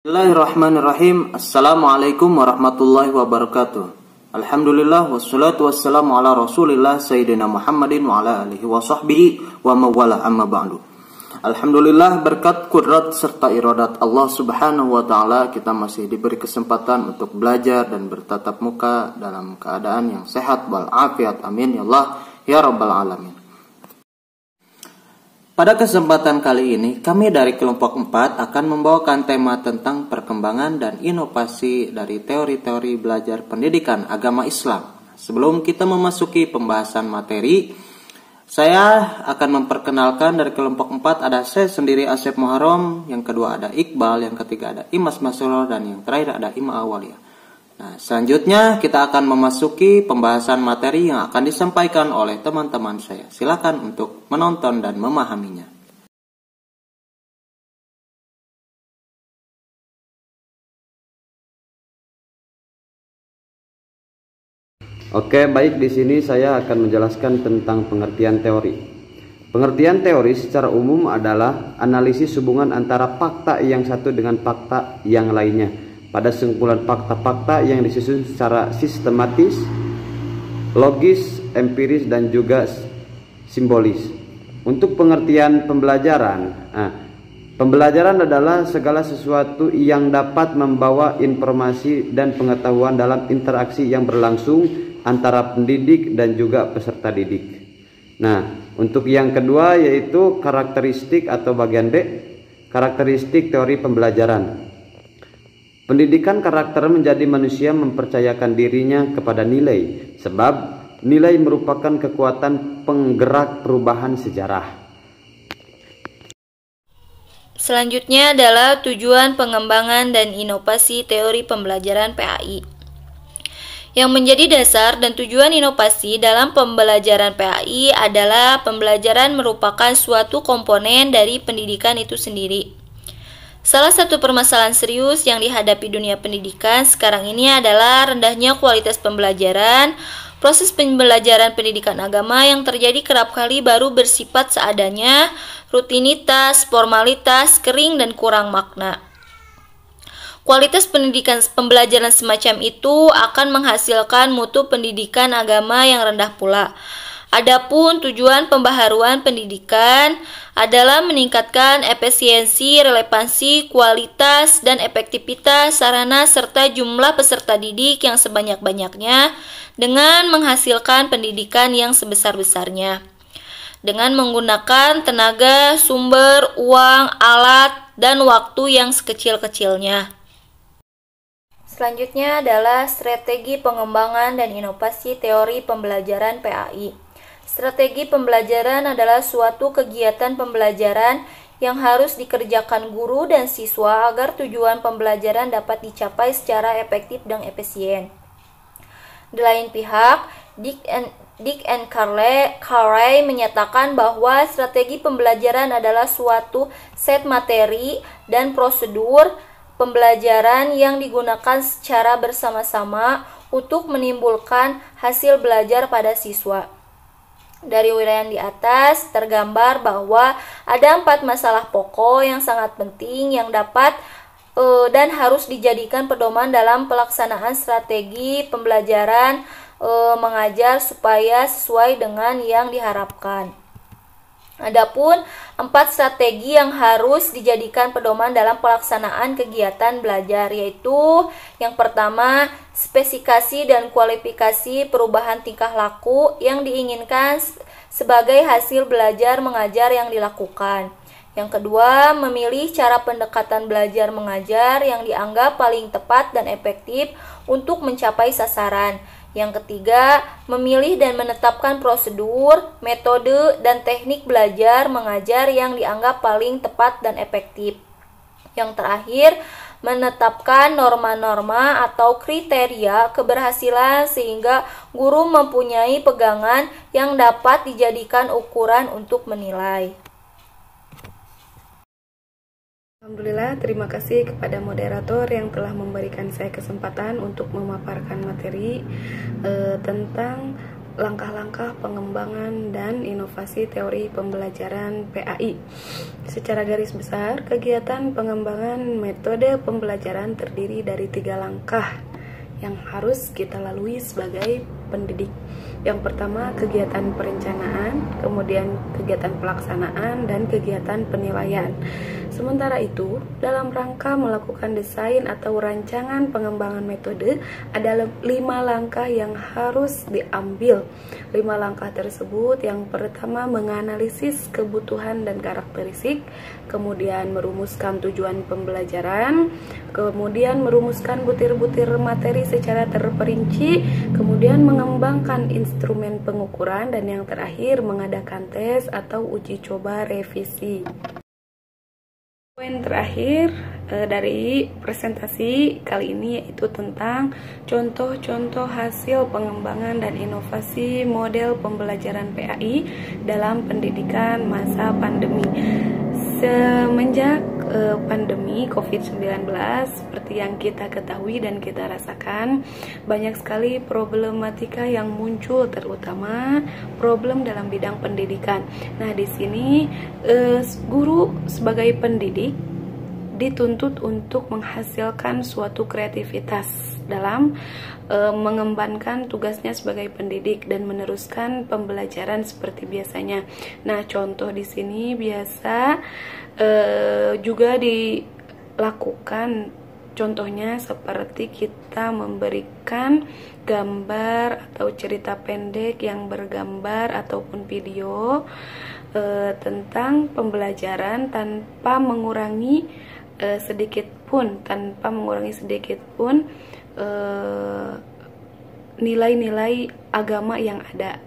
Bismillahirrahmanirrahim. Assalamualaikum warahmatullahi wabarakatuh. Alhamdulillah wassalatu wassalamu ala Rasulillah Sayyidina Muhammadin wa ala alihi wa sahbihi wa mawala amma ba'du. Alhamdulillah, berkat kudrat serta iradat Allah Subhanahu wa taala kita masih diberi kesempatan untuk belajar dan bertatap muka dalam keadaan yang sehat wal afiat. Amin ya Allah ya rabbal alamin. Pada kesempatan kali ini, kami dari kelompok 4 akan membawakan tema tentang perkembangan dan inovasi dari teori-teori belajar pendidikan agama Islam. Sebelum kita memasuki pembahasan materi, saya akan memperkenalkan dari kelompok 4 ada saya sendiri Asep Muharram, yang kedua ada Iqbal, yang ketiga ada Imas Masrur, dan yang terakhir ada Ima Awalia. Nah, selanjutnya kita akan memasuki pembahasan materi yang akan disampaikan oleh teman-teman saya. Silakan untuk menonton dan memahaminya. Oke, baik, di sini saya akan menjelaskan tentang pengertian teori. Pengertian teori secara umum adalah analisis hubungan antara fakta yang satu dengan fakta yang lainnya pada sekumpulan fakta-fakta yang disusun secara sistematis, logis, empiris, dan juga simbolis. Untuk pengertian pembelajaran, pembelajaran adalah segala sesuatu yang dapat membawa informasi dan pengetahuan dalam interaksi yang berlangsung antara pendidik dan juga peserta didik. Nah, untuk yang kedua yaitu karakteristik atau bagian B, karakteristik teori pembelajaran. Pendidikan karakter menjadi manusia mempercayakan dirinya kepada nilai, sebab nilai merupakan kekuatan penggerak perubahan sejarah. Selanjutnya adalah tujuan pengembangan dan inovasi teori pembelajaran PAI. Yang menjadi dasar dan tujuan inovasi dalam pembelajaran PAI adalah pembelajaran merupakan suatu komponen dari pendidikan itu sendiri. Salah satu permasalahan serius yang dihadapi dunia pendidikan sekarang ini adalah rendahnya kualitas pembelajaran. Proses pembelajaran pendidikan agama yang terjadi kerap kali baru bersifat seadanya, rutinitas, formalitas, kering, dan kurang makna. Kualitas pendidikan pembelajaran semacam itu akan menghasilkan mutu pendidikan agama yang rendah pula. Adapun tujuan pembaharuan pendidikan adalah meningkatkan efisiensi, relevansi, kualitas, dan efektivitas sarana serta jumlah peserta didik yang sebanyak-banyaknya dengan menghasilkan pendidikan yang sebesar-besarnya. Dengan menggunakan tenaga, sumber, uang, alat, dan waktu yang sekecil-kecilnya. Selanjutnya adalah strategi pengembangan dan inovasi teori pembelajaran PAI. Strategi pembelajaran adalah suatu kegiatan pembelajaran yang harus dikerjakan guru dan siswa agar tujuan pembelajaran dapat dicapai secara efektif dan efisien. Di lain pihak, Dick and Carey menyatakan bahwa strategi pembelajaran adalah suatu set materi dan prosedur pembelajaran yang digunakan secara bersama-sama untuk menimbulkan hasil belajar pada siswa. Dari uraian di atas tergambar bahwa ada 4 masalah pokok yang sangat penting yang dapat dan harus dijadikan pedoman dalam pelaksanaan strategi pembelajaran mengajar supaya sesuai dengan yang diharapkan. Adapun 4 strategi yang harus dijadikan pedoman dalam pelaksanaan kegiatan belajar, yaitu yang pertama, spesifikasi dan kualifikasi perubahan tingkah laku yang diinginkan sebagai hasil belajar mengajar yang dilakukan. Yang kedua, memilih cara pendekatan belajar mengajar yang dianggap paling tepat dan efektif untuk mencapai sasaran. Yang ketiga, memilih dan menetapkan prosedur, metode, dan teknik belajar mengajar yang dianggap paling tepat dan efektif. Yang terakhir, menetapkan norma-norma atau kriteria keberhasilan sehingga guru mempunyai pegangan yang dapat dijadikan ukuran untuk menilai. Alhamdulillah, terima kasih kepada moderator yang telah memberikan saya kesempatan untuk memaparkan materi tentang langkah-langkah pengembangan dan inovasi teori pembelajaran PAI. Secara garis besar, kegiatan pengembangan metode pembelajaran terdiri dari 3 langkah yang harus kita lalui sebagai pendidik. Yang pertama, kegiatan perencanaan, kemudian kegiatan pelaksanaan, dan kegiatan penilaian. Sementara itu, dalam rangka melakukan desain atau rancangan pengembangan metode, ada 5 langkah yang harus diambil. 5 langkah tersebut, yang pertama menganalisis kebutuhan dan karakteristik, kemudian merumuskan tujuan pembelajaran, kemudian merumuskan butir-butir materi secara terperinci, kemudian mengembangkan instrumen pengukuran, dan yang terakhir mengadakan tes atau uji coba revisi. Poin terakhir dari presentasi kali ini yaitu tentang contoh-contoh hasil pengembangan dan inovasi model pembelajaran PAI dalam pendidikan masa pandemi. Semenjak pandemi COVID-19, seperti yang kita ketahui dan kita rasakan, banyak sekali problematika yang muncul, terutama problem dalam bidang pendidikan. Nah, di sini guru sebagai pendidik dituntut untuk menghasilkan suatu kreativitas dalam mengembangkan tugasnya sebagai pendidik dan meneruskan pembelajaran seperti biasanya. Nah, contoh di sini biasa juga dilakukan, contohnya seperti kita memberikan gambar atau cerita pendek yang bergambar ataupun video tentang pembelajaran tanpa mengurangi sedikit pun nilai-nilai agama yang ada.